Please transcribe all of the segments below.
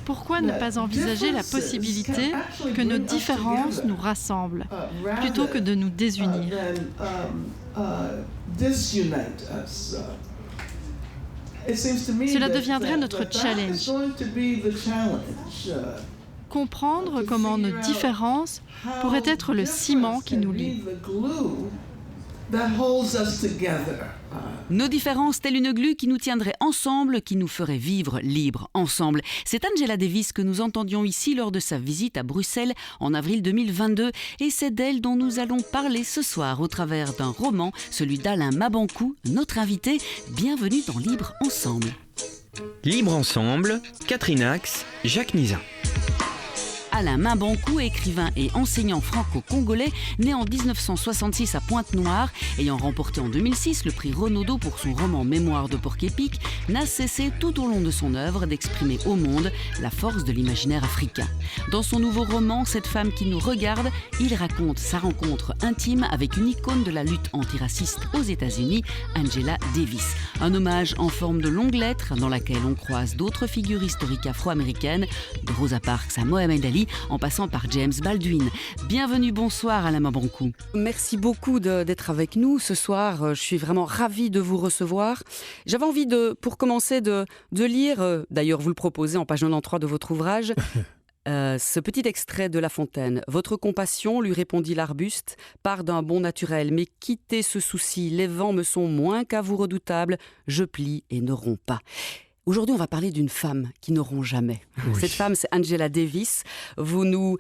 Pourquoi ne pas envisager la possibilité que nos différences nous rassemblent, plutôt que de nous désunir? Cela deviendrait notre challenge. Comprendre comment nos différences pourraient être le ciment qui nous lie. Nos différences, telle une glu qui nous tiendrait ensemble, qui nous ferait vivre libres ensemble. C'est Angela Davis que nous entendions ici lors de sa visite à Bruxelles en avril 2022. Et c'est d'elle dont nous allons parler ce soir au travers d'un roman, celui d'Alain Mabankou, notre invité. Bienvenue dans Libre Ensemble. Libre Ensemble, Catherine Ax, Jacques Nizin. Alain Mabankou, écrivain et enseignant franco-congolais, né en 1966 à Pointe-Noire, ayant remporté en 2006 le prix Renaudot pour son roman Mémoire de Porc-Épic, n'a cessé tout au long de son œuvre d'exprimer au monde la force de l'imaginaire africain. Dans son nouveau roman, Cette femme qui nous regarde, il raconte sa rencontre intime avec une icône de la lutte antiraciste aux États-Unis, Angela Davis. Un hommage en forme de longue lettre dans laquelle on croise d'autres figures historiques afro-américaines, de Rosa Parks à Mohamed Ali, en passant par James Baldwin. Bienvenue, bonsoir Alain Mabankou. Merci beaucoup d'être avec nous ce soir. Je suis vraiment ravie de vous recevoir. J'avais envie pour commencer de lire, d'ailleurs vous le proposez en page 93 de votre ouvrage, ce petit extrait de La Fontaine. « Votre compassion, lui répondit l'arbuste, part d'un bon naturel, mais quittez ce souci, les vents me sont moins qu'à vous redoutables, je plie et ne romps pas. » Aujourd'hui, on va parler d'une femme qui ne rompt jamais. Oui. Cette femme, c'est Angela Davis. Vous nous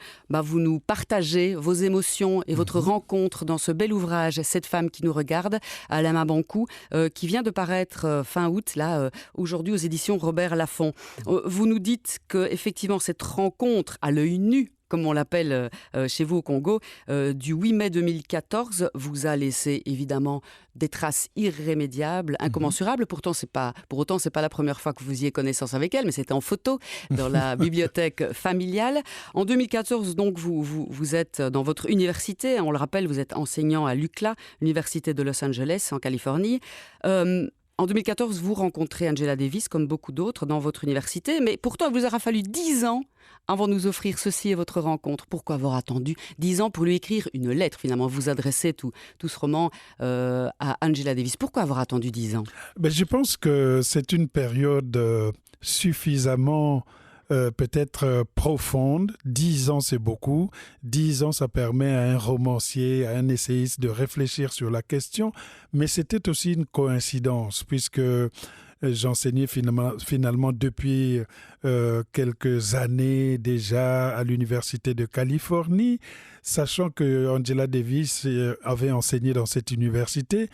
partagez vos émotions et votre rencontre dans ce bel ouvrage, Cette femme qui nous regarde, Alain Mabankou, qui vient de paraître fin août, aujourd'hui aux éditions Robert Laffont. Vous nous dites qu'effectivement, cette rencontre à l'œil nu, comme on l'appelle chez vous au Congo, du 8 mai 2014, vous a laissé évidemment des traces irrémédiables, incommensurables. Pour autant, c'est pas la première fois que vous faisiez connaissance avec elle, mais c'était en photo dans la bibliothèque familiale. En 2014, donc, vous êtes dans votre université. On le rappelle, vous êtes enseignant à l'UCLA, Université de Los Angeles, en Californie. En 2014, vous rencontrez Angela Davis, comme beaucoup d'autres, dans votre université. Mais pourtant, il vous aura fallu 10 ans avant de nous offrir ceci et votre rencontre. Pourquoi avoir attendu 10 ans pour lui écrire une lettre, finalement? Vous adressez tout ce roman à Angela Davis. Pourquoi avoir attendu 10 ans? Je pense que c'est une période suffisamment peut-être profonde. 10 ans, c'est beaucoup. 10 ans, ça permet à un romancier, à un essayiste de réfléchir sur la question. Mais c'était aussi une coïncidence, puisque j'enseignais finalement depuis quelques années déjà à l'Université de Californie, sachant que Angela Davis avait enseigné dans cette université.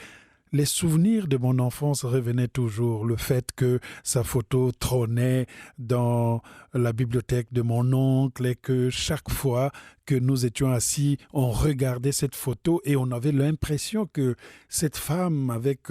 Les souvenirs de mon enfance revenaient toujours. Le fait que sa photo trônait dans la bibliothèque de mon oncle et que chaque fois que nous étions assis, on regardait cette photo et on avait l'impression que cette femme avec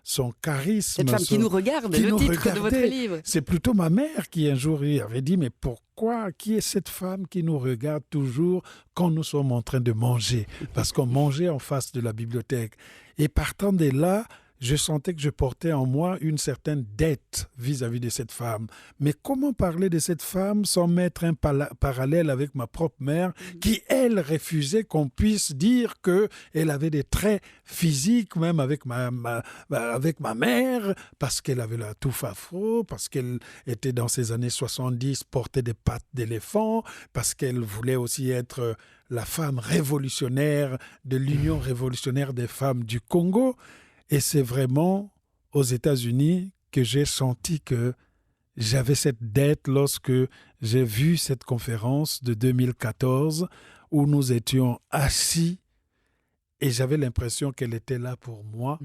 son charisme... Cette femme qui nous regarde, le titre de votre livre. C'est plutôt ma mère qui un jour avait dit « Mais pourquoi? Qui est cette femme qui nous regarde toujours quand nous sommes en train de manger ?» Parce qu'on mangeait en face de la bibliothèque. Et partant de là, je sentais que je portais en moi une certaine dette vis-à-vis de cette femme. Mais comment parler de cette femme sans mettre un parallèle avec ma propre mère qui, elle, refusait qu'on puisse dire qu'elle avait des traits physiques, même avec ma mère, parce qu'elle avait la touffe afro, parce qu'elle était dans ces années 70, portait des pattes d'éléphant, parce qu'elle voulait aussi être la femme révolutionnaire de l'Union révolutionnaire des femmes du Congo. Et c'est vraiment aux États-Unis que j'ai senti que j'avais cette dette lorsque j'ai vu cette conférence de 2014 où nous étions assis et j'avais l'impression qu'elle était là pour moi,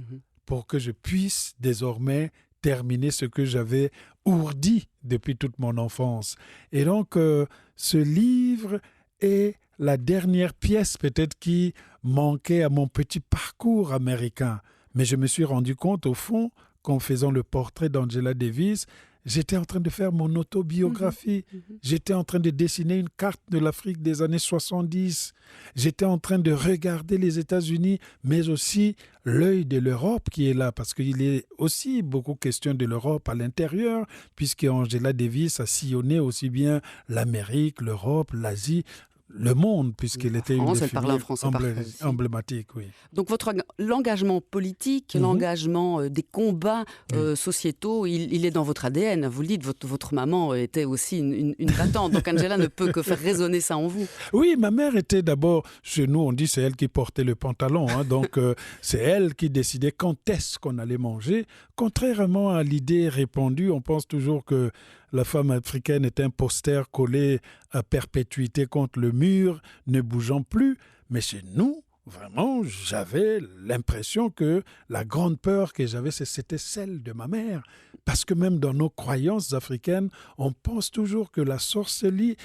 pour que je puisse désormais terminer ce que j'avais ourdi depuis toute mon enfance. Et donc, ce livre est la dernière pièce peut-être qui manquait à mon petit parcours américain. Mais je me suis rendu compte, au fond, qu'en faisant le portrait d'Angela Davis, j'étais en train de faire mon autobiographie. J'étais en train de dessiner une carte de l'Afrique des années 70. J'étais en train de regarder les États-Unis, mais aussi l'œil de l'Europe qui est là, parce qu'il est aussi beaucoup question de l'Europe à l'intérieur, puisque Angela Davis a sillonné aussi bien l'Amérique, l'Europe, l'Asie, le monde, puisqu'elle était une des figures emblématiques. Oui. Donc l'engagement politique, l'engagement des combats sociétaux, il est dans votre ADN. Vous le dites, votre maman était aussi une battante, donc Angela ne peut que faire résonner ça en vous. Oui, ma mère était d'abord, chez nous on dit c'est elle qui portait le pantalon, donc c'est elle qui décidait quand est-ce qu'on allait manger. Contrairement à l'idée répandue, on pense toujours que la femme africaine est un poster collé à perpétuité contre le mur, ne bougeant plus. Mais chez nous, vraiment, j'avais l'impression que la grande peur que j'avais, c'était celle de ma mère. Parce que même dans nos croyances africaines, on pense toujours que la sorcellerie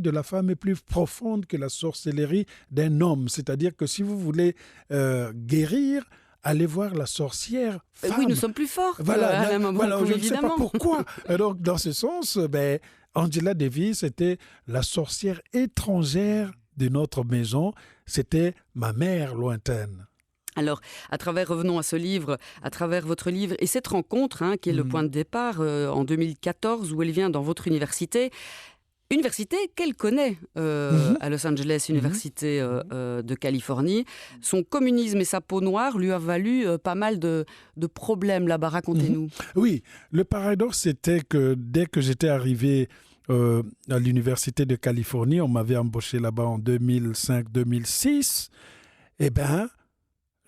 de la femme est plus profonde que la sorcellerie d'un homme. C'est-à-dire que si vous voulez guérir, allez voir la sorcière femme. Oui, nous sommes plus forts. Voilà, je ne sais évidemment. pas pourquoi. Donc, dans ce sens, Angela Davis était la sorcière étrangère de notre maison. C'était ma mère lointaine. Alors, revenons à ce livre, à travers votre livre et cette rencontre, qui est le point de départ en 2014, où elle vient dans votre université. Université qu'elle connaît à Los Angeles, université de Californie. Son communisme et sa peau noire lui a valu pas mal de problèmes là-bas. Racontez-nous. Oui, le paradoxe c'était que dès que j'étais arrivé à l'université de Californie, on m'avait embauché là-bas en 2005-2006,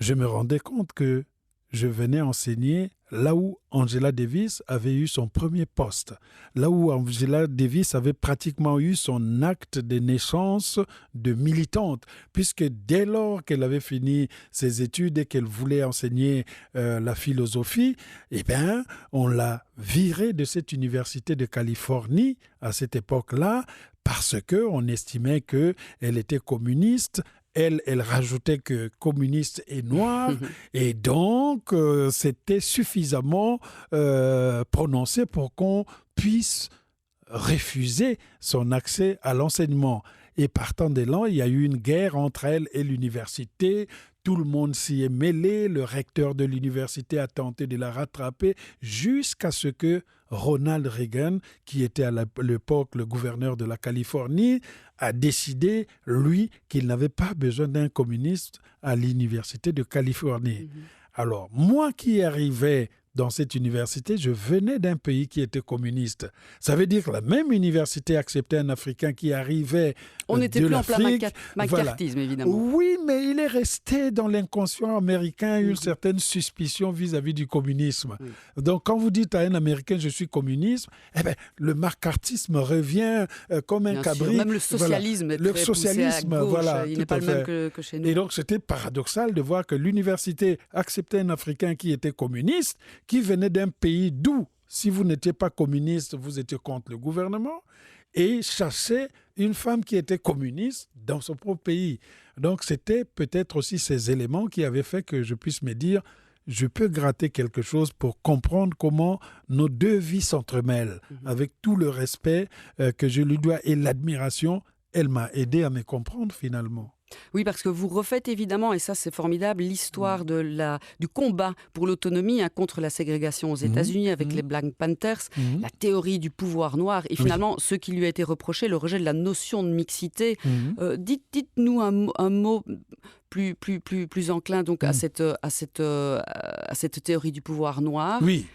je me rendais compte que je venais enseigner là où Angela Davis avait eu son premier poste, là où Angela Davis avait pratiquement eu son acte de naissance de militante, puisque dès lors qu'elle avait fini ses études et qu'elle voulait enseigner la philosophie, on l'a virée de cette université de Californie à cette époque-là, parce qu'on estimait qu'elle était communiste. Elle rajoutait que communiste et noir, et donc c'était suffisamment prononcé pour qu'on puisse refuser son accès à l'enseignement. Et partant de là, il y a eu une guerre entre elle et l'université. Tout le monde s'y est mêlé. Le recteur de l'université a tenté de la rattraper jusqu'à ce que Ronald Reagan, qui était à l'époque le gouverneur de la Californie, a décidé, lui, qu'il n'avait pas besoin d'un communiste à l'université de Californie. Alors, moi qui arrivais dans cette université, je venais d'un pays qui était communiste. Ça veut dire que la même université acceptait un Africain qui arrivait On n'était plus en plein macartisme, évidemment. Oui, mais il est resté dans l'inconscient américain une certaine suspicion vis-à-vis du communisme. Donc, quand vous dites à un Américain « je suis communiste », le macartisme revient comme un cabri. Même le socialisme est très poussé à gauche, il n'est pas le même que chez nous. Et donc, c'était paradoxal de voir que l'université acceptait un Africain qui était communiste, qui venait d'un pays d'où, si vous n'étiez pas communiste, vous étiez contre le gouvernement, et chassait une femme qui était communiste dans son propre pays. Donc, c'était peut-être aussi ces éléments qui avaient fait que je puisse me dire, je peux gratter quelque chose pour comprendre comment nos deux vies s'entremêlent, avec tout le respect que je lui dois et l'admiration. Elle m'a aidé à me comprendre finalement. Oui, parce que vous refaites évidemment, et ça c'est formidable, l'histoire du combat pour l'autonomie contre la ségrégation aux États-Unis avec les Black Panthers, la théorie du pouvoir noir et finalement ce qui lui a été reproché, le rejet de la notion de mixité. Dites-nous un mot plus enclin donc à cette théorie du pouvoir noir. Oui,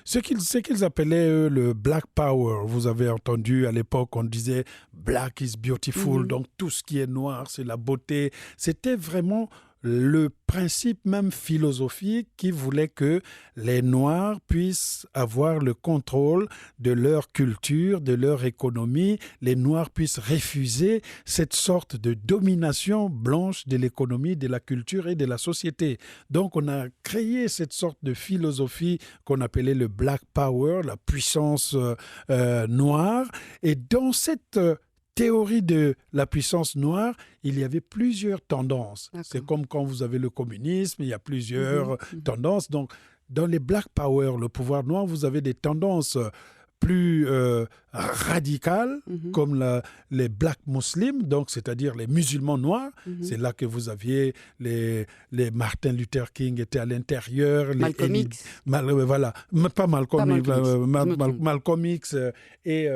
ce qu'ils appelaient le Black Power. Vous avez entendu à l'époque, on disait Black is beautiful, donc tout ce qui est noir, c'est la beauté. C'était vraiment le principe même philosophique qui voulait que les Noirs puissent avoir le contrôle de leur culture, de leur économie. Les Noirs puissent refuser cette sorte de domination blanche de l'économie, de la culture et de la société. Donc on a créé cette sorte de philosophie qu'on appelait le Black Power, la puissance noire. Et dans cette théorie de la puissance noire, il y avait plusieurs tendances. D'accord. C'est comme quand vous avez le communisme, il y a plusieurs tendances. Donc, dans les Black Power, le pouvoir noir, vous avez des tendances plus radicales, comme les Black Muslims, donc c'est-à-dire les musulmans noirs. C'est là que vous aviez les Martin Luther King étaient à l'intérieur. Malcolm X. Voilà, pas Malcolm X. Malcolm X et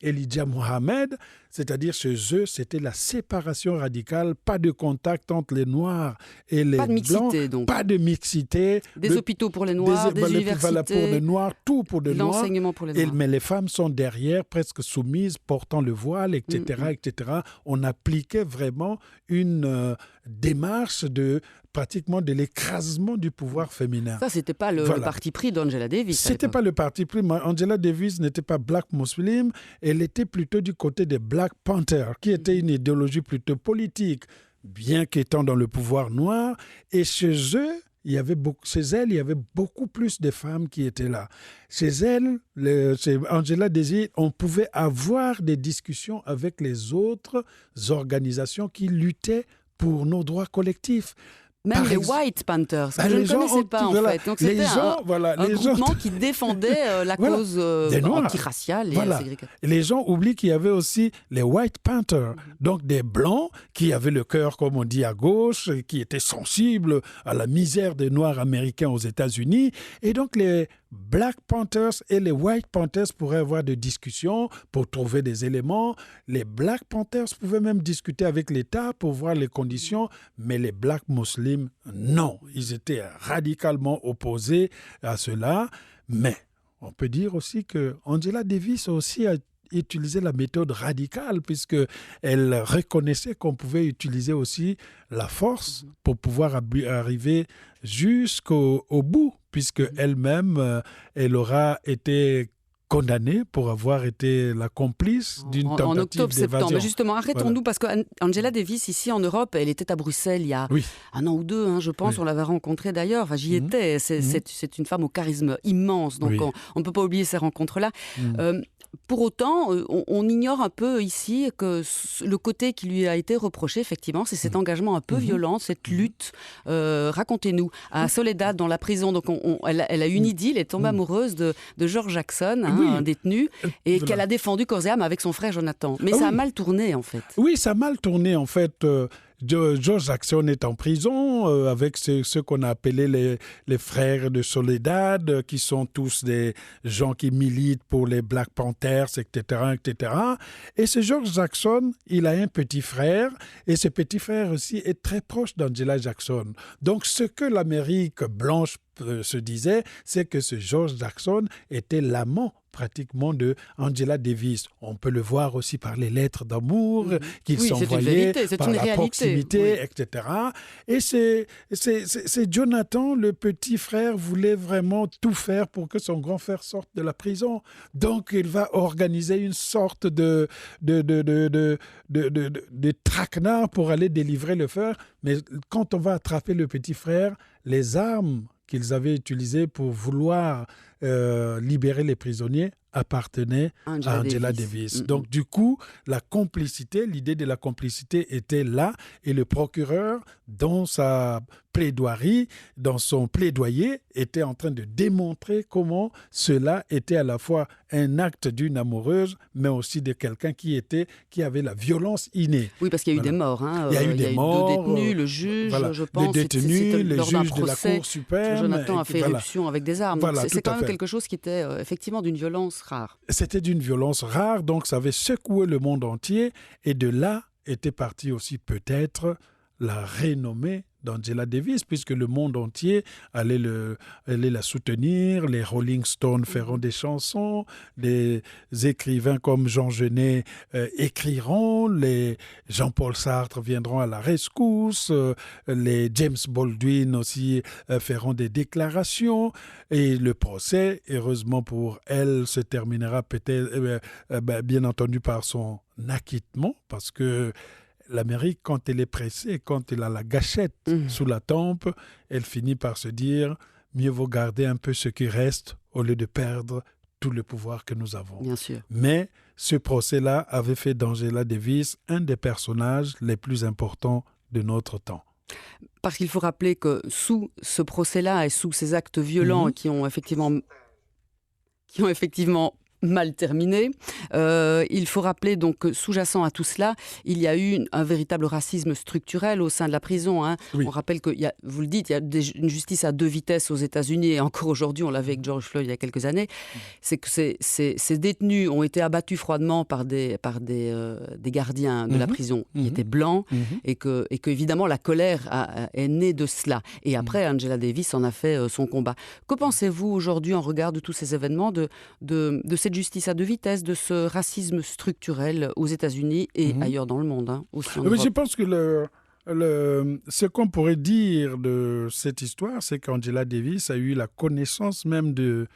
Elijah Muhammad. C'est-à-dire chez eux, c'était la séparation radicale, pas de contact entre les Noirs et les Blancs. Pas de mixité, Blancs, donc. pas de mixité. Des hôpitaux pour les Noirs, des universités. Voilà, pour les Noirs, tout pour les Noirs. L'enseignement pour les Noirs. Mais les femmes sont derrière, presque soumises, portant le voile, etc. etc. On appliquait vraiment une démarche pratiquement de l'écrasement du pouvoir féminin. Ça, c'était pas le parti pris d'Angela Davis. C'était pas le parti pris. Angela Davis n'était pas Black Muslim, elle était plutôt du côté des Black Panthers, qui était une idéologie plutôt politique, bien qu'étant dans le pouvoir noir. Et chez eux, il y avait beaucoup plus de femmes qui étaient là. Chez elle, chez Angela Davis, on pouvait avoir des discussions avec les autres organisations qui luttaient pour nos droits collectifs. Même les White Panthers, que je ne connaissais pas en fait. Donc c'était un groupement qui défendait la cause anti-raciale et ségrégative. Les gens oublient qu'il y avait aussi les White Panthers, donc des Blancs qui avaient le cœur, comme on dit, à gauche, qui étaient sensibles à la misère des Noirs américains aux États-Unis. Et donc les Black Panthers et les White Panthers pourraient avoir des discussions pour trouver des éléments. Les Black Panthers pouvaient même discuter avec l'État pour voir les conditions, mais les Black Muslims, non. Ils étaient radicalement opposés à cela. Mais on peut dire aussi que Angela Davis aussi a utilisé la méthode radicale puisqu'elle reconnaissait qu'on pouvait utiliser aussi la force pour pouvoir arriver jusqu'au bout, puisque elle-même, elle aura été condamnée pour avoir été la complice d'une tentative en octobre-septembre. d'évasion. Mais justement, arrêtons-nous parce qu'Angela Davis, ici en Europe, elle était à Bruxelles il y a un an ou deux, je pense. On l'avait rencontrée d'ailleurs. Enfin, j'y étais. C'est une femme au charisme immense. Donc, on ne peut pas oublier ces rencontres-là. Pour autant, on ignore un peu ici que le côté qui lui a été reproché, effectivement, c'est cet engagement un peu violent, cette lutte. Racontez-nous. À Soledad, dans la prison, donc elle a une idylle, elle est tombée amoureuse de George Jackson, un détenu, et qu'elle a défendu corps et âme avec son frère Jonathan. Mais ça a mal tourné, en fait. Oui, ça a mal tourné, en fait. George Jackson est en prison avec ceux qu'on a appelés les frères de Soledad, qui sont tous des gens qui militent pour les Black Panthers, etc., etc. Et ce George Jackson, il a un petit frère, et ce petit frère aussi est très proche d'Angela Jackson. Donc, ce que l'Amérique blanche se disait, c'est que ce George Jackson était l'amant pratiquement de Angela Davis. On peut le voir aussi par les lettres d'amour qu'il s'envoyait, par la proximité, etc. Et c'est Jonathan, le petit frère, voulait vraiment tout faire pour que son grand frère sorte de la prison. Donc, il va organiser une sorte de traquenard pour aller délivrer le frère. Mais quand on va attraper le petit frère, les armes qu'ils avaient utilisées pour vouloir libérer les prisonniers appartenaient à Angela Davis. Donc, du coup, l'idée de la complicité était là, et le procureur, dans sa plaidoirie, dans son plaidoyer, était en train de démontrer comment cela était à la fois un acte d'une amoureuse, mais aussi de quelqu'un qui avait la violence innée. Oui, parce qu'il y a eu des morts. Il y a eu des morts. 2 détenus, le juge, je pense. Les détenus, les juges de la Cour suprême. Jonathan a fait éruption avec des armes. C'est quand même quelque chose qui était effectivement d'une violence rare. C'était d'une violence rare, donc ça avait secoué le monde entier. Et de là était partie aussi peut-être la renommée d'Angela Davis, puisque le monde entier allait la soutenir. Les Rolling Stones feront des chansons, les écrivains comme Jean Genet écriront, les Jean-Paul Sartre viendront à la rescousse, les James Baldwin aussi feront des déclarations, et le procès, heureusement pour elle, se terminera peut-être, bien entendu, par son acquittement, parce que l'Amérique, quand elle est pressée, quand elle a la gâchette sous la tempe, elle finit par se dire « mieux vaut garder un peu ce qui reste au lieu de perdre tout le pouvoir que nous avons ». Bien sûr. Mais ce procès-là avait fait d'Angela Davis un des personnages les plus importants de notre temps. Parce qu'il faut rappeler que sous ce procès-là et sous ces actes violents qui ont effectivement mal terminé. Il faut rappeler donc que sous-jacent à tout cela, il y a eu un véritable racisme structurel au sein de la prison. Oui. On rappelle que, vous le dites, il y a une justice à 2 vitesses aux États-Unis et encore aujourd'hui, on l'avait avec George Floyd il y a quelques années. C'est que ces détenus ont été abattus froidement par des gardiens de la prison qui étaient blancs et que évidemment la colère est née de cela. Et après, Angela Davis en a fait son combat. Que pensez-vous aujourd'hui en regard de tous ces événements, de cette justice à 2 vitesses, de ce racisme structurel aux États-Unis et ailleurs dans le monde, aussi en Europe? Je pense que ce qu'on pourrait dire de cette histoire, c'est qu'Angela Davis a eu la connaissance même du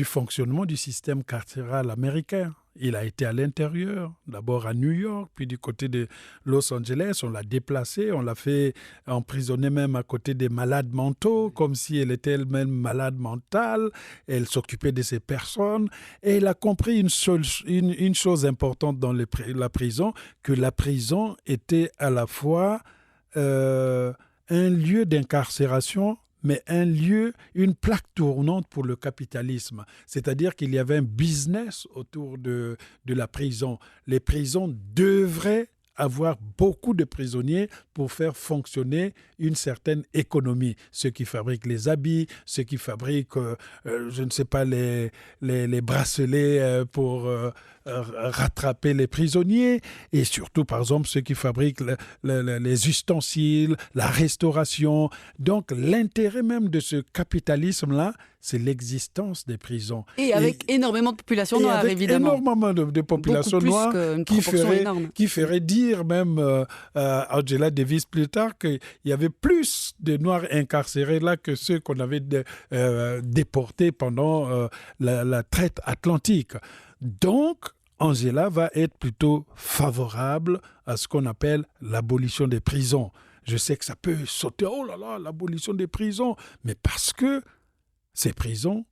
fonctionnement du système carcéral américain. Il a été à l'intérieur, d'abord à New York, puis du côté de Los Angeles. On l'a déplacé, on l'a fait emprisonner même à côté des malades mentaux, comme si elle était elle-même malade mentale. Elle s'occupait de ces personnes. Et elle a compris une chose importante dans la prison, que la prison était à la fois un lieu d'incarcération, mais un lieu, une plaque tournante pour le capitalisme. C'est-à-dire qu'il y avait un business autour de la prison. Les prisons devraient avoir beaucoup de prisonniers pour faire fonctionner une certaine économie. Ceux qui fabriquent les habits, ceux qui fabriquent, je ne sais pas, les bracelets pour rattraper les prisonniers, et surtout, par exemple, ceux qui fabriquent les ustensiles, la restauration. Donc, l'intérêt même de ce capitalisme-là, c'est l'existence des prisons. Et avec énormément de population noire, évidemment. Énormément de population noire qui ferait dire même à Angela Davis plus tard qu'il y avait plus de Noirs incarcérés là que ceux qu'on avait déportés pendant la traite atlantique. Donc, Angela va être plutôt favorable à ce qu'on appelle l'abolition des prisons. Je sais que ça peut sauter, oh là là, l'abolition des prisons, mais parce que ces prisons,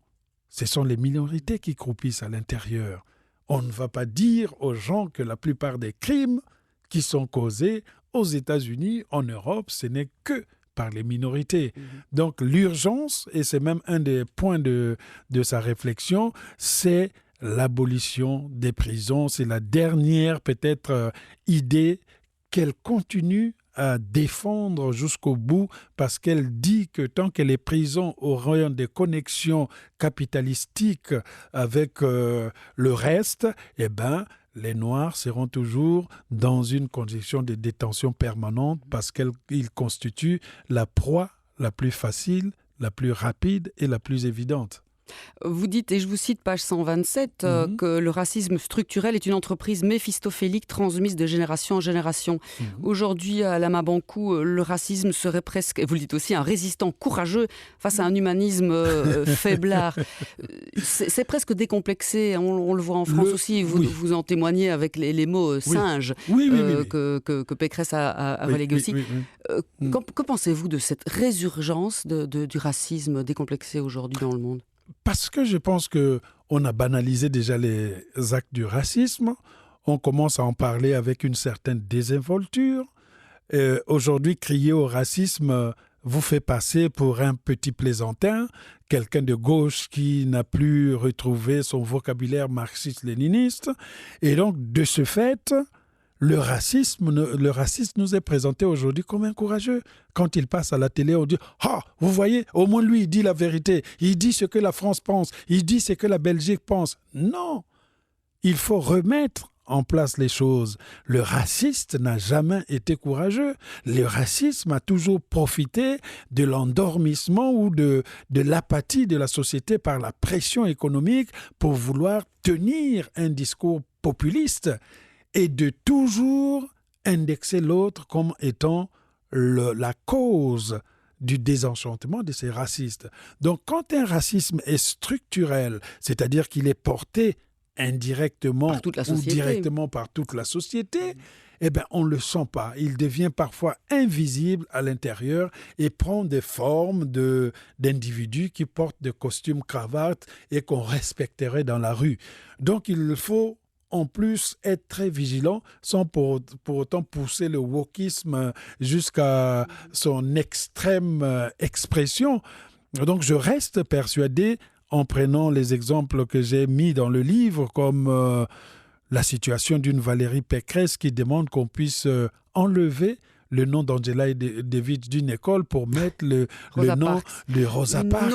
ce sont les minorités qui croupissent à l'intérieur. On ne va pas dire aux gens que la plupart des crimes qui sont causés aux États-Unis, en Europe, ce n'est que par les minorités. Donc l'urgence, et c'est même un des points de sa réflexion, c'est l'abolition des prisons. C'est la dernière peut-être idée qu'elle continue à défendre jusqu'au bout, parce qu'elle dit que tant que les prisons auront des connexions capitalistiques avec le reste, eh ben, les Noirs seront toujours dans une condition de détention permanente, parce qu'ils constituent la proie la plus facile, la plus rapide et la plus évidente. Vous dites, et je vous cite page 127, que le racisme structurel est une entreprise méphistophélique transmise de génération en génération. Aujourd'hui, à la Mabankou, le racisme serait presque, et vous le dites aussi, un résistant courageux face à un humanisme faiblard. C'est presque décomplexé, on le voit en France aussi, vous en témoignez avec les mots singes que Pécresse a relégués aussi. Que pensez-vous de cette résurgence du racisme décomplexé aujourd'hui dans le monde ? Parce que je pense qu'on a banalisé déjà les actes du racisme. On commence à en parler avec une certaine désinvolture. Aujourd'hui, crier au racisme vous fait passer pour un petit plaisantin, quelqu'un de gauche qui n'a plus retrouvé son vocabulaire marxiste-léniniste. Et donc, de ce fait, le racisme nous est présenté aujourd'hui comme un courageux. Quand il passe à la télé, on dit « Ah, vous voyez, au moins lui, il dit la vérité. Il dit ce que la France pense. Il dit ce que la Belgique pense. » Non, il faut remettre en place les choses. Le raciste n'a jamais été courageux. Le racisme a toujours profité de l'endormissement ou de l'apathie de la société par la pression économique pour vouloir tenir un discours populiste et de toujours indexer l'autre comme étant la cause du désenchantement de ces racistes. Donc, quand un racisme est structurel, c'est-à-dire qu'il est porté indirectement ou directement par toute la société, eh bien, on ne le sent pas. Il devient parfois invisible à l'intérieur et prend des formes d'individus qui portent des costumes cravates et qu'on respecterait dans la rue. Donc, il faut en plus être très vigilant sans pour autant pousser le wokisme jusqu'à son extrême expression. Donc je reste persuadé, en prenant les exemples que j'ai mis dans le livre, comme la situation d'une Valérie Pécresse qui demande qu'on puisse enlever le nom d'Angela Davis d'une école pour mettre le nom de Rosa Parks.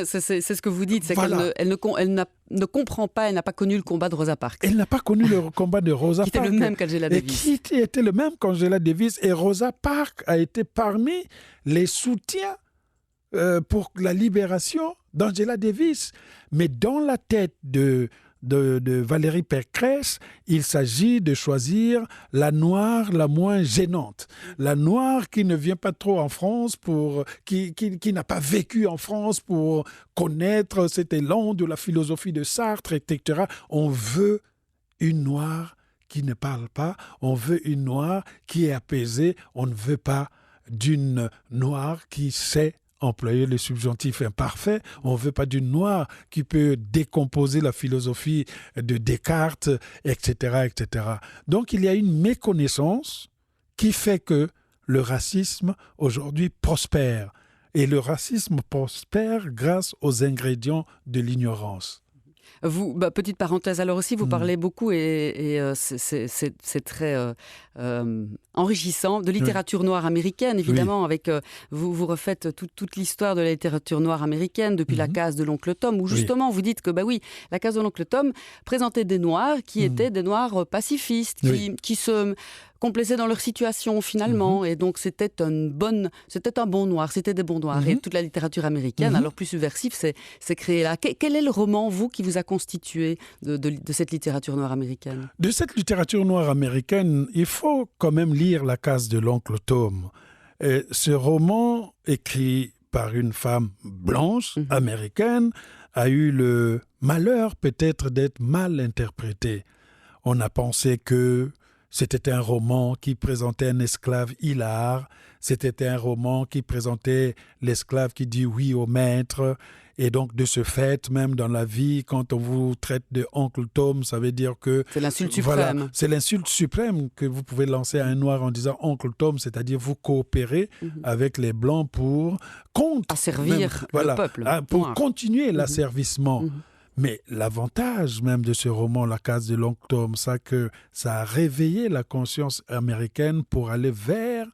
C'est ce que vous dites, c'est qu'elle ne comprend pas, elle n'a pas connu le combat de Rosa Parks. Elle n'a pas connu le combat de Rosa Parks. Qui était le même qu'Angela Davis. Qui était le même qu'Angela Davis. Et Rosa Parks a été parmi les soutiens pour la libération d'Angela Davis. Mais dans la tête de Valérie Pécresse, il s'agit de choisir la noire la moins gênante. La noire qui ne vient pas trop en France, qui n'a pas vécu en France pour connaître cet élan de la philosophie de Sartre, etc. On veut une noire qui ne parle pas, on veut une noire qui est apaisée, on ne veut pas d'une noire qui sait employer le subjonctif imparfait. On ne veut pas d'une noire qui peut décomposer la philosophie de Descartes, etc., etc. Donc, il y a une méconnaissance qui fait que le racisme, aujourd'hui, prospère. Et le racisme prospère grâce aux ingrédients de l'ignorance. Vous, petite parenthèse, alors aussi, vous parlez beaucoup, et c'est très enrichissant, de littérature noire américaine, évidemment, avec vous refaites toute l'histoire de la littérature noire américaine, depuis la case de l'oncle Tom, où justement, vous dites que, la case de l'oncle Tom présentait des noirs qui étaient des noirs pacifistes, qui se complaisaient dans leur situation, finalement, et donc c'était un bon noir, c'était des bons noirs, et toute la littérature américaine, alors plus subversive, c'est créé là. Quel est le roman, vous, qui vous a constitué de cette littérature noire américaine? De cette littérature noire américaine, il faut quand même lire La case de l'oncle Tom. Et ce roman, écrit par une femme blanche, américaine, a eu le malheur peut-être d'être mal interprété. On a pensé que c'était un roman qui présentait un esclave hilar, c'était un roman qui présentait l'esclave qui dit oui au maître. Et donc, de ce fait, même dans la vie, quand on vous traite de Oncle Tom, ça veut dire que... C'est l'insulte suprême. C'est l'insulte suprême que vous pouvez lancer à un noir en disant Oncle Tom, c'est-à-dire vous coopérez avec les Blancs asservir le peuple. Pour continuer l'asservissement. Mais l'avantage même de ce roman, La case de l'oncle Tom, c'est que ça a réveillé la conscience américaine pour aller vers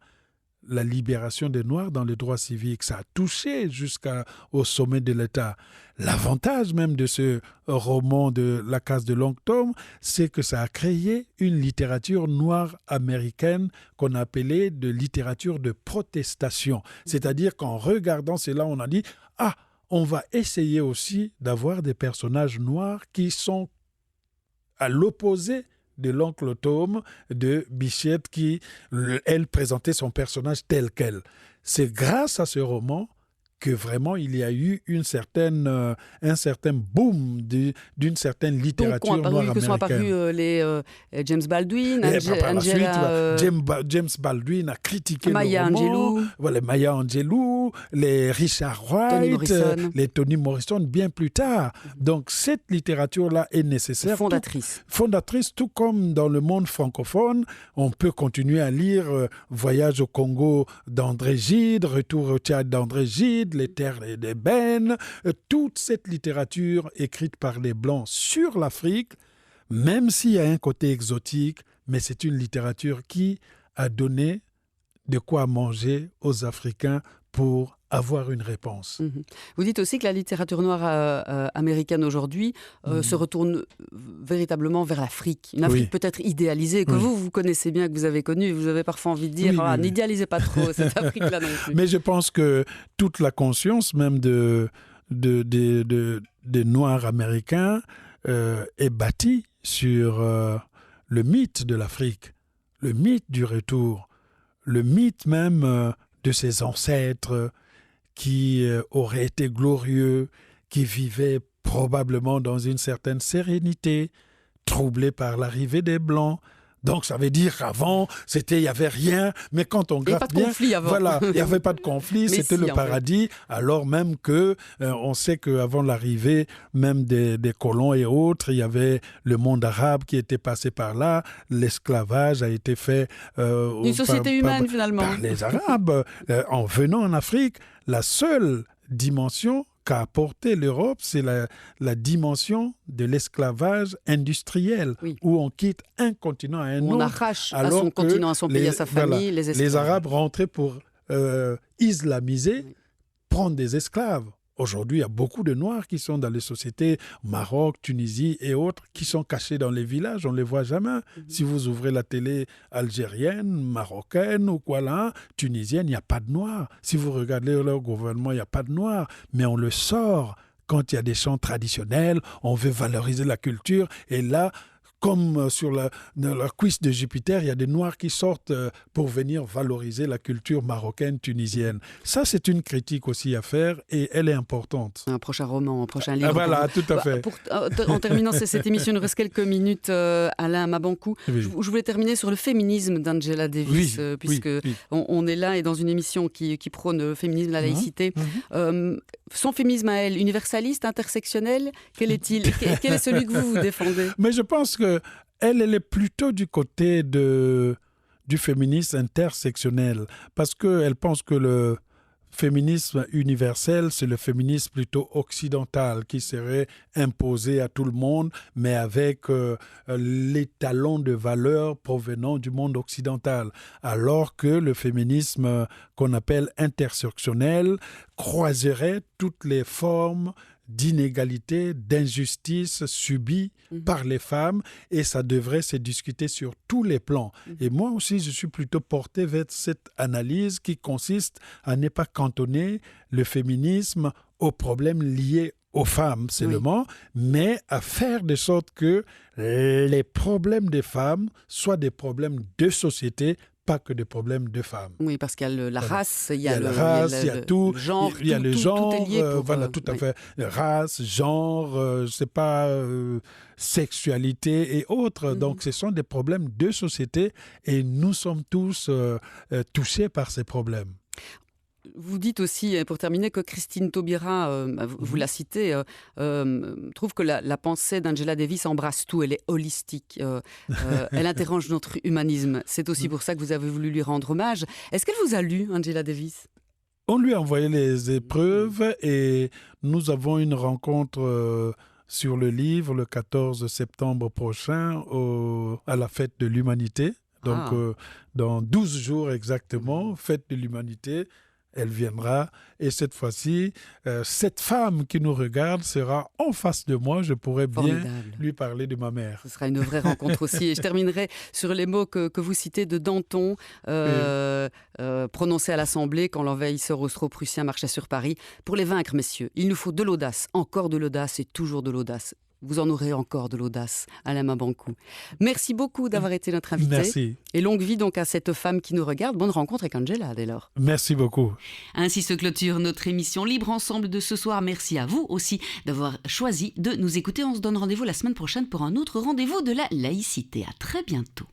la libération des Noirs dans les droits civiques. Ça a touché jusqu'au sommet de l'État. L'avantage même de ce roman de La case de l'oncle Tom, c'est que ça a créé une littérature noire américaine qu'on appelait de littérature de protestation. C'est-à-dire qu'en regardant cela, on a dit « Ah, on va essayer aussi d'avoir des personnages noirs qui sont à l'opposé de l'oncle Tom, de Bichette, qui, elle, présentait son personnage tel quel. » C'est grâce à ce roman que vraiment il y a eu un certain boom d'une certaine littérature noire américaine. Que sont apparus les James Baldwin, James Baldwin a critiqué Maya le roman. Angelou. Voilà, Maya Angelou, les Richard Wright, les Toni Morrison, bien plus tard. Donc cette littérature-là est nécessaire. Fondatrice, tout comme dans le monde francophone. On peut continuer à lire Voyage au Congo d'André Gide, Retour au Tchad d'André Gide, Les Terres d'Ébène, toute cette littérature écrite par les Blancs sur l'Afrique, même s'il y a un côté exotique, mais c'est une littérature qui a donné de quoi manger aux Africains pour avoir une réponse. Vous dites aussi que la littérature noire américaine aujourd'hui se retourne véritablement vers l'Afrique. Une Afrique peut-être idéalisée, que vous connaissez bien, que vous avez connue. Vous avez parfois envie de dire, n'idéalisez pas trop cette Afrique-là non plus. Mais je pense que toute la conscience même des Noirs américains est bâtie sur le mythe de l'Afrique, le mythe du retour, le mythe même de ses ancêtres qui auraient été glorieux, qui vivaient probablement dans une certaine sérénité, troublés par l'arrivée des Blancs, Donc ça veut dire qu'avant, il n'y avait rien, mais quand on gratte bien, voilà, il n'y avait pas de conflit, c'était le paradis, alors même que on sait qu'avant l'arrivée même des colons et autres, il y avait le monde arabe qui était passé par là, l'esclavage a été fait une société humaine finalement par les Arabes. En venant en Afrique, la seule dimension qu'a apporté l'Europe, c'est la dimension de l'esclavage industriel, où on quitte un continent à un autre. On arrache à son continent, à son pays, à sa famille, les esclaves. Les Arabes rentraient pour islamiser, prendre des esclaves. Aujourd'hui, il y a beaucoup de Noirs qui sont dans les sociétés, Maroc, Tunisie et autres, qui sont cachés dans les villages. On ne les voit jamais. Si vous ouvrez la télé algérienne, marocaine ou quoi là, tunisienne, il n'y a pas de Noirs. Si vous regardez leur gouvernement, il n'y a pas de Noirs. Mais on le sort quand il y a des chants traditionnels, on veut valoriser la culture. Et là, comme sur la cuisse de Jupiter, il y a des Noirs qui sortent pour venir valoriser la culture marocaine, tunisienne. Ça, c'est une critique aussi à faire et elle est importante. Un prochain roman, un prochain livre. Voilà, tout à fait. En terminant cette émission, il nous reste quelques minutes, Alain Mabankou. Oui. Je voulais terminer sur le féminisme d'Angela Davis, puisque on est là et dans une émission qui prône le féminisme, la laïcité. Son féminisme à elle, universaliste, intersectionnel, quel est-il ? Quel est celui que vous défendez ? Mais je pense que elle est plutôt du côté du féminisme intersectionnel, parce qu'elle pense que le féminisme universel, c'est le féminisme plutôt occidental qui serait imposé à tout le monde, mais avec les talons de valeurs provenant du monde occidental. Alors que le féminisme qu'on appelle intersectionnel croiserait toutes les formes d'inégalité, d'injustice subie par les femmes et ça devrait se discuter sur tous les plans. Et moi aussi, je suis plutôt porté vers cette analyse qui consiste à ne pas cantonner le féminisme aux problèmes liés aux femmes seulement, mais à faire de sorte que les problèmes des femmes soient des problèmes de société, pas que des problèmes de femmes. Oui, parce qu'il y a la race, il y a tout, le genre, il y a le genre, tout est lié pour, voilà, tout à fait. Race, genre, c'est pas sexualité et autres. Donc, ce sont des problèmes de société et nous sommes tous touchés par ces problèmes. Vous dites aussi, pour terminer, que Christine Taubira, vous la citez, trouve que la pensée d'Angela Davis embrasse tout, elle est holistique, elle interroge notre humanisme. C'est aussi pour ça que vous avez voulu lui rendre hommage. Est-ce qu'elle vous a lu, Angela Davis ? On lui a envoyé les épreuves et nous avons une rencontre sur le livre le 14 septembre prochain à la fête de l'humanité. Donc, dans 12 jours exactement, fête de l'humanité. Elle viendra et cette fois-ci, cette femme qui nous regarde sera en face de moi. Je pourrais bien lui parler de ma mère. Ce sera une vraie rencontre aussi. Et je terminerai sur les mots que vous citez de Danton, prononcés à l'Assemblée quand l'envahisseur austro-prussien marchait sur Paris. Pour les vaincre, messieurs, il nous faut de l'audace, encore de l'audace et toujours de l'audace. Vous en aurez encore de l'audace, Alain Mabankou. Merci beaucoup d'avoir été notre invité. Merci. Et longue vie donc à cette femme qui nous regarde. Bonne rencontre avec Angela, dès lors. Merci beaucoup. Ainsi se clôture notre émission Libre Ensemble de ce soir. Merci à vous aussi d'avoir choisi de nous écouter. On se donne rendez-vous la semaine prochaine pour un autre rendez-vous de la laïcité. À très bientôt.